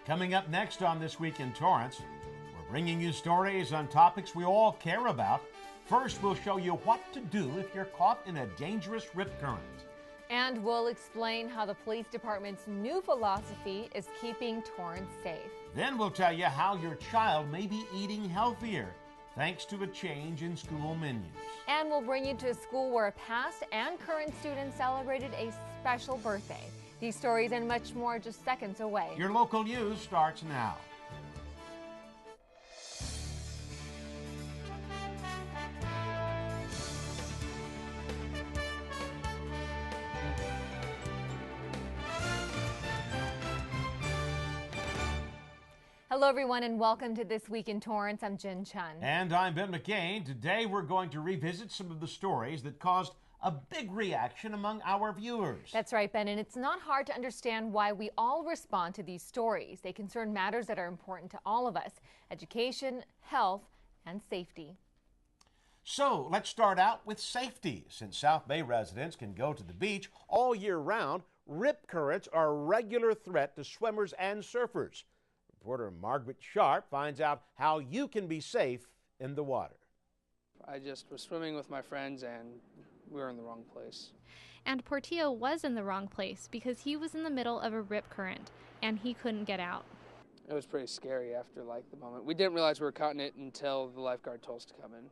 Coming up next on This Week in Torrance, we're bringing you stories on topics we all care about. First, we'll show you what to do if you're caught in a dangerous rip current. And we'll explain how the police department's new philosophy is keeping Torrance safe. Then we'll tell you how your child may be eating healthier thanks to a change in school menus. And we'll bring you to a school where past and current students celebrated a special birthday. These stories and much more just seconds away. Your local news starts now. Hello everyone and welcome to This Week in Torrance. I'm Jin Chun. And I'm Ben McCain. Today we're going to revisit some of the stories that caused a big reaction among our viewers. That's right, Ben, and it's not hard to understand why we all respond to these stories. They concern matters that are important to all of us: education, health, and safety. So let's start out with safety. Since South Bay residents can go to the beach all year round, rip currents are a regular threat to swimmers and surfers. Reporter Margaret Sharp finds out how you can be safe in the water. I just was swimming with my friends and we were in the wrong place. And Portillo was in the wrong place because he was in the middle of a rip current and he couldn't get out. It was pretty scary after the moment. We didn't realize we were caught in it until the lifeguard told us to come in.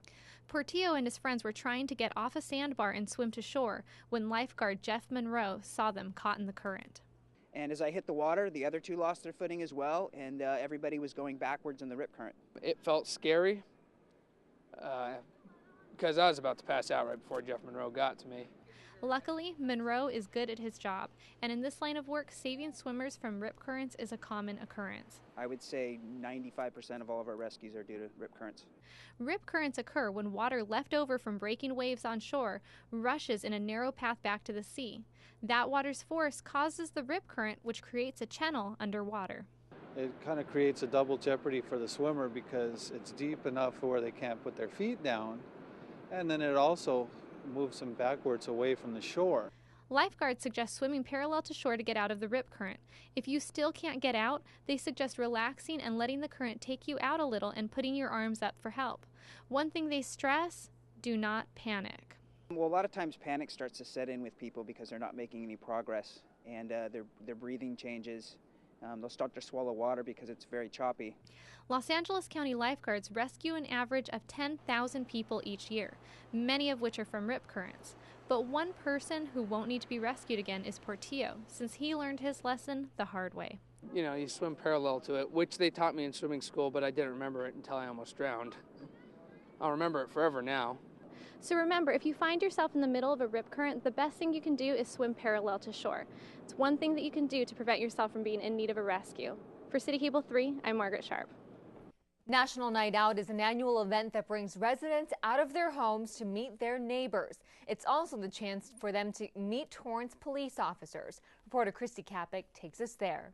Portillo and his friends were trying to get off a sandbar and swim to shore when lifeguard Jeff Monroe saw them caught in the current. And as I hit the water, the other two lost their footing as well, and everybody was going backwards in the rip current. It felt scary because I was about to pass out right before Jeff Monroe got to me. Luckily, Monroe is good at his job, and in this line of work, saving swimmers from rip currents is a common occurrence. I would say 95% of all of our rescues are due to rip currents. Rip currents occur when water left over from breaking waves on shore rushes in a narrow path back to the sea. That water's force causes the rip current, which creates a channel underwater. It kind of creates a double jeopardy for the swimmer because it's deep enough where they can't put their feet down, and then it also moves them backwards away from the shore. Lifeguards suggest swimming parallel to shore to get out of the rip current. If you still can't get out, they suggest relaxing and letting the current take you out a little and putting your arms up for help. One thing they stress: do not panic. Well, a lot of times panic starts to set in with people because they're not making any progress, and their breathing changes. They'll start to swallow water because it's very choppy. Los Angeles County lifeguards rescue an average of 10,000 people each year, many of which are from rip currents. But one person who won't need to be rescued again is Portillo, since he learned his lesson the hard way. You know, you swim parallel to it, which they taught me in swimming school, but I didn't remember it until I almost drowned. I'll remember it forever now. So remember, if you find yourself in the middle of a rip current, the best thing you can do is swim parallel to shore. It's one thing that you can do to prevent yourself from being in need of a rescue. For CitiCABLE 3, I'm Margaret Sharp. National Night Out is an annual event that brings residents out of their homes to meet their neighbors. It's also the chance for them to meet Torrance police officers. Reporter CitiCABLE takes us there.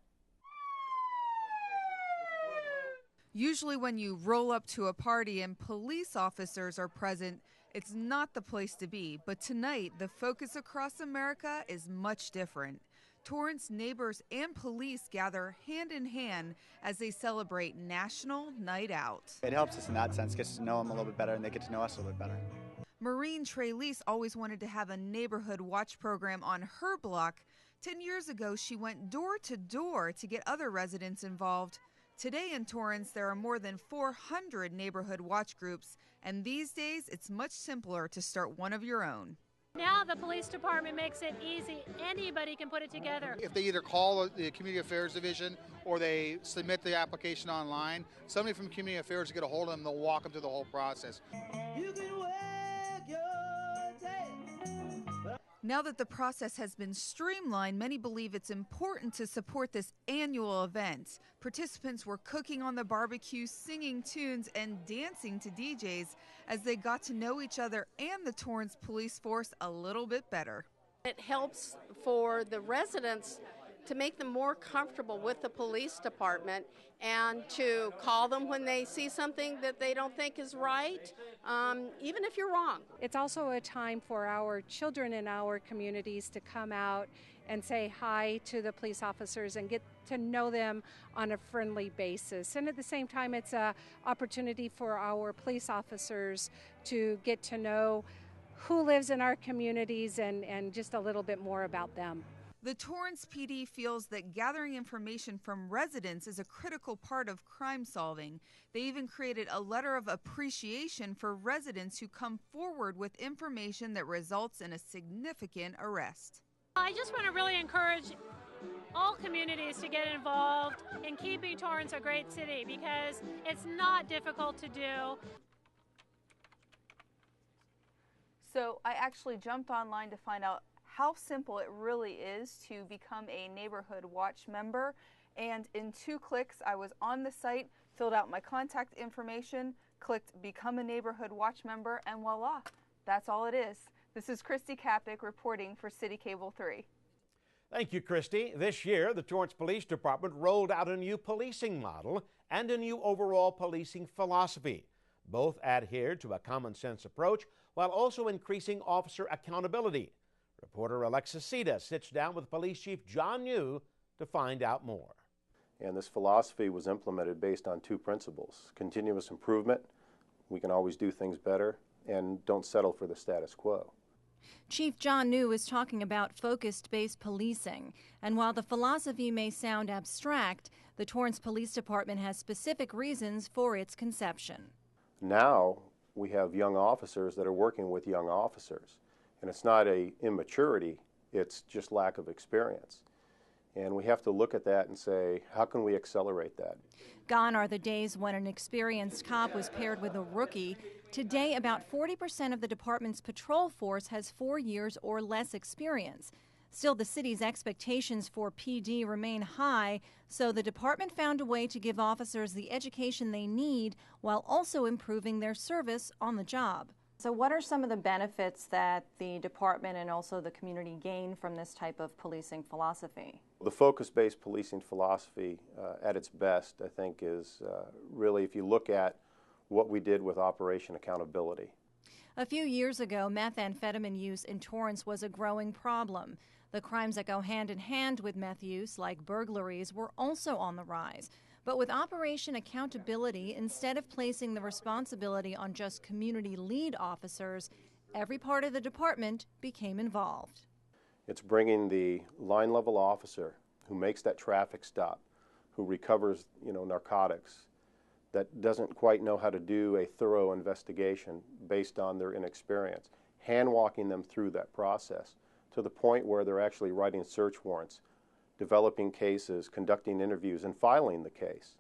Usually when you roll up to a party and police officers are present, it's not the place to be. But tonight, the focus across America is much different. Torrance neighbors and police gather hand in hand as they celebrate National Night Out. It helps us in that sense, gets to know them a little bit better and they get to know us a little bit better. Maureen Trelise always wanted to have a neighborhood watch program on her block. 10 years ago, she went door to door to get other residents involved. Today in Torrance, there are more than 400 neighborhood watch groups, and these days it's much simpler to start one of your own. Now the police department makes it easy. Anybody can put it together. If they either call the Community Affairs Division or they submit the application online, somebody from Community Affairs will get a hold of them, they'll walk them through the whole process. You can work your day. Now that the process has been streamlined, many believe it's important to support this annual event. Participants were cooking on the barbecue, singing tunes, and dancing to DJs as they got to know each other and the Torrance police force a little bit better. It helps for the residents to make them more comfortable with the police department and to call them when they see something that they don't think is right, even if you're wrong. It's also a time for our children in our communities to come out and say hi to the police officers and get to know them on a friendly basis. And at the same time, it's an opportunity for our police officers to get to know who lives in our communities and just a little bit more about them. The Torrance PD feels that gathering information from residents is a critical part of crime solving. They even created a letter of appreciation for residents who come forward with information that results in a significant arrest. I just want to really encourage all communities to get involved in keeping Torrance a great city, because it's not difficult to do. So I actually jumped online to find out how simple it really is to become a neighborhood watch member, and in 2 clicks I was on the site, filled out my contact information, clicked become a neighborhood watch member, and voila, that's all it is. This is Christy Kapik reporting for CitiCABLE 3. Thank you, Christy. This year, the Torrance Police Department rolled out a new policing model and a new overall policing philosophy. Both adhered to a common sense approach while also increasing officer accountability. Reporter Alexis Sita sits down with Police Chief John New to find out more. And this philosophy was implemented based on 2 principles: continuous improvement, we can always do things better, and don't settle for the status quo. Chief John New is talking about focused-based policing. And while the philosophy may sound abstract, the Torrance Police Department has specific reasons for its conception. Now we have young officers that are working with young officers. And it's not an immaturity, it's just lack of experience. And we have to look at that and say, how can we accelerate that? Gone are the days when an experienced cop was paired with a rookie. Today, about 40% of the department's patrol force has 4 years or less experience. Still, the city's expectations for PD remain high, so the department found a way to give officers the education they need while also improving their service on the job. So what are some of the benefits that the department and also the community gain from this type of policing philosophy? The focus-based policing philosophy at its best, I think, is really, if you look at what we did with Operation Accountability. A few years ago, methamphetamine use in Torrance was a growing problem. The crimes that go hand in hand with meth use, like burglaries, were also on the rise. But with Operation Accountability, instead of placing the responsibility on just community lead officers, every part of the department became involved. It's bringing the line-level officer who makes that traffic stop, who recovers, narcotics, that doesn't quite know how to do a thorough investigation based on their inexperience, hand-walking them through that process to the point where they're actually writing search warrants, developing cases, conducting interviews, and filing the case.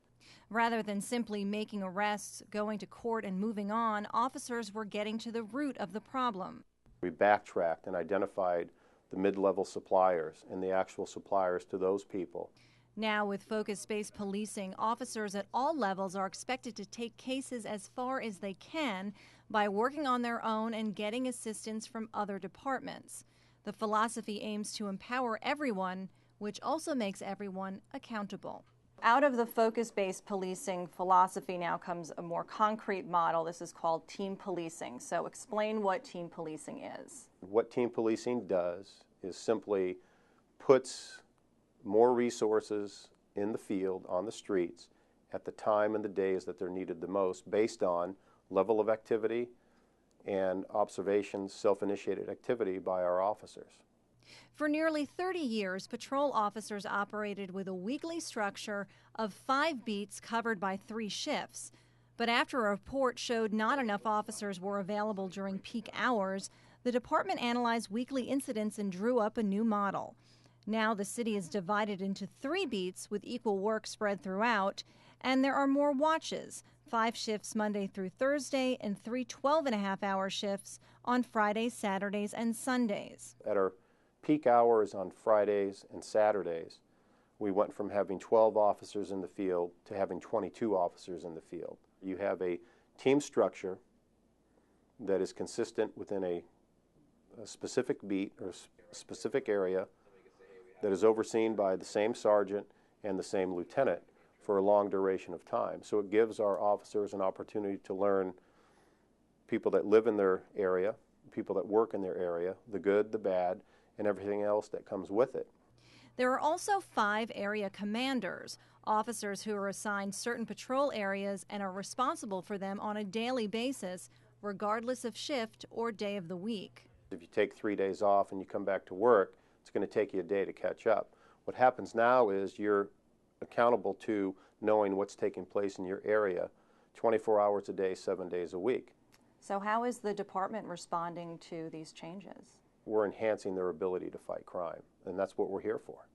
Rather than simply making arrests, going to court, and moving on, officers were getting to the root of the problem. We backtracked and identified the mid-level suppliers and the actual suppliers to those people. Now, with focus-based policing, officers at all levels are expected to take cases as far as they can by working on their own and getting assistance from other departments. The philosophy aims to empower everyone, which also makes everyone accountable. Out of the focus-based policing philosophy now comes a more concrete model. This is called team policing. So explain what team policing is. What team policing does is simply puts more resources in the field, on the streets, at the time and the days that they're needed the most, based on level of activity and observations, self-initiated activity by our officers. For nearly 30 years, patrol officers operated with a weekly structure of 5 beats covered by 3 shifts. But after a report showed not enough officers were available during peak hours, the department analyzed weekly incidents and drew up a new model. Now the city is divided into 3 beats with equal work spread throughout, and there are more watches, 5 shifts Monday through Thursday and 3 12.5-hour shifts on Fridays, Saturdays, and Sundays. At our peak hours on Fridays and Saturdays, we went from having 12 officers in the field to having 22 officers in the field. You have a team structure that is consistent within a specific beat or specific area that is overseen by the same sergeant and the same lieutenant for a long duration of time. So it gives our officers an opportunity to learn people that live in their area, people that work in their area, the good, the bad, and everything else that comes with it. There are also 5 area commanders, officers who are assigned certain patrol areas and are responsible for them on a daily basis, regardless of shift or day of the week. If you take 3 days off and you come back to work, it's going to take you a day to catch up. What happens now is you're accountable to knowing what's taking place in your area 24 hours a day, 7 days a week. So how is the department responding to these changes? We're enhancing their ability to fight crime, and that's what we're here for.